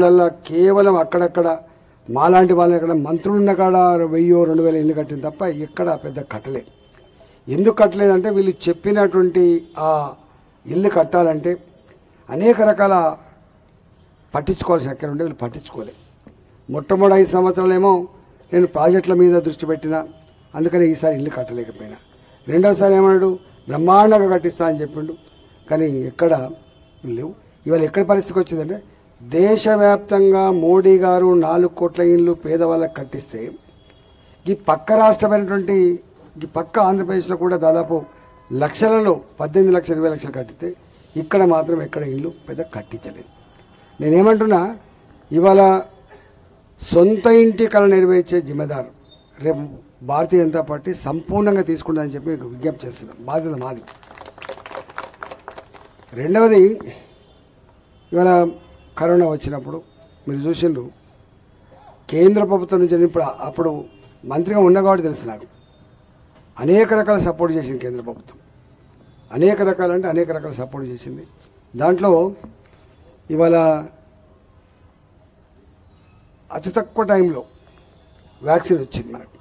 ఊళ్ళల్లో కేవలం అక్కడక్కడ మాలాంటి వాళ్ళని అక్కడ మంత్రులున్న కాడ 1000-2000 ఇల్లు కట్టింది తప్ప ఎక్కడ పెద్ద కట్టలే. ఎందుకు కట్టలేదంటే వీళ్ళు చెప్పినటువంటి ఆ ఇల్లు కట్టాలంటే అనేక రకాల పట్టించుకోవాల్సిన ఎక్కడ ఉంటే వీళ్ళు పట్టించుకోలేదు. మొట్టమొదటి 5 సంవత్సరాలేమో నేను ప్రాజెక్టుల మీద దృష్టి పెట్టినా, అందుకని ఈసారి ఇల్లు కట్టలేకపోయినా. రెండోసారి ఏమన్నాడు, బ్రహ్మాండంగా కట్టిస్తా అని చెప్పిండు, కానీ ఎక్కడ లేవు. ఇవాళ ఎక్కడ పరిస్థితికి వచ్చిందంటే దేశవ్యాప్తంగా మోడీ గారు 4 కోట్ల ఇళ్ళు పేదవాళ్ళకి కట్టిస్తే ఈ పక్క రాష్ట్రమైనటువంటి ఈ పక్క ఆంధ్రప్రదేశ్లో కూడా దాదాపు లక్షలలో 18 లక్షలు 20 లక్షలు కట్టితే ఇక్కడ మాత్రం ఎక్కడ ఇల్లు పెద్ద కట్టించలేదు. నేనేమంటున్నా, ఇవాళ సొంత ఇంటి కళ నెరవేర్చే జిమ్మెదారు రేపు భారతీయ జనతా పార్టీ సంపూర్ణంగా తీసుకుంటుందని చెప్పి మీకు విజ్ఞప్తి చేస్తున్నాం. బాధ్యత మాది. రెండవది, ఇవాళ కరోనా వచ్చినప్పుడు మీరు చూసిండ్రు, కేంద్ర ప్రభుత్వం నుంచి ఇప్పుడు అప్పుడు మంత్రిగా ఉన్న కాబట్టి తెలుసు నాకు, అనేక రకాల సపోర్ట్ చేసింది కేంద్ర ప్రభుత్వం. అనేక రకాల సపోర్ట్ చేసింది. దాంట్లో ఇవాళ అతి తక్కువ టైంలో వ్యాక్సిన్ వచ్చింది మనకు.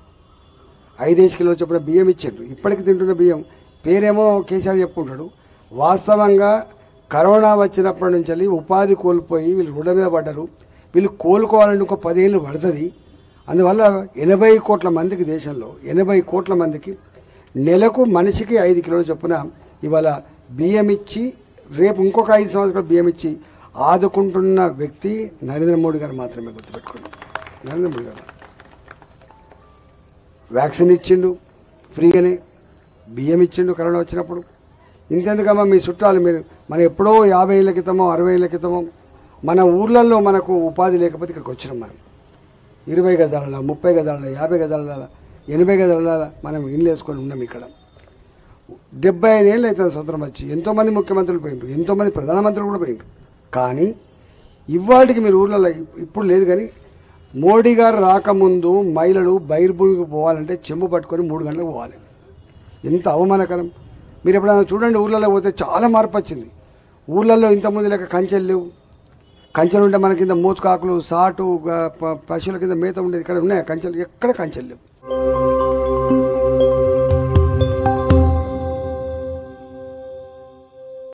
5 కిలోలు చొప్పున బియ్యం ఇచ్చిండ్రు. ఇప్పటికి తింటున్న బియ్యం పేరేమో కేసీఆర్ చెప్పుకుంటాడు, వాస్తవంగా కరోనా వచ్చినప్పటి నుంచి ఉపాధి కోల్పోయి వీళ్ళు రోడ్ల మీద పడ్డారు. వీళ్ళు కోలుకోవాలంటే ఇంకో 10 ఏళ్ళు పడుతుంది. అందువల్ల 80 కోట్ల మందికి, దేశంలో 80 కోట్ల మందికి నెలకు మనిషికి 5 కిలోల చొప్పున ఇవాళ బియ్యం ఇచ్చి, రేపు ఇంకొక 5 సంవత్సరాలు బియ్యం ఇచ్చి ఆదుకుంటున్న వ్యక్తి నరేంద్ర మోడీ గారు మాత్రమే. గుర్తుపెట్టుకోండి, నరేంద్ర మోడీ గారు వ్యాక్సిన్ ఇచ్చిండు, ఫ్రీగానే బియ్యం ఇచ్చిండు కరోనా వచ్చినప్పుడు. ఇంకెందుకమ్మా మీ చుట్టాలు, మీరు మన ఎప్పుడో 50 ఏళ్ళ క్రితమో 60 ఏళ్ళ క్రితమో మన ఊర్లలో మనకు ఉపాధి లేకపోతే ఇక్కడికి వచ్చినాం. మనం 20 గజాల 30 గజాల 50 గజాల 80 గజాల మనం ఇల్లు వేసుకొని ఉన్నాం. ఇక్కడ 75 ఏళ్ళు అవుతుంది స్వతంత్రం వచ్చి. ఎంతోమంది ముఖ్యమంత్రులు పోయిండ్రు, ఎంతోమంది ప్రధానమంత్రులు కూడా పోయిండ్రు. కానీ ఇవాటికి మీరు ఊర్లలో ఇప్పుడు లేదు. కానీ మోడీ గారు రాకముందు మహిళలు బైర్భూమికి పోవాలంటే చెంబు పట్టుకొని 3 గంటలకు పోవాలి. ఎంత అవమానకరం. మీరు ఎప్పుడైనా చూడండి, ఊర్లలో పోతే చాలా మార్పు వచ్చింది. ఊర్లలో ఇంతకుముందు లేక కంచెలు లేవు. కంచెలు ఉంటే మన కింద మూతుకాకులు, సాటు, పశువుల కింద మేత ఉండేది. ఇక్కడ ఉన్నాయి కంచెలు, ఎక్కడ కంచెలు లేవు.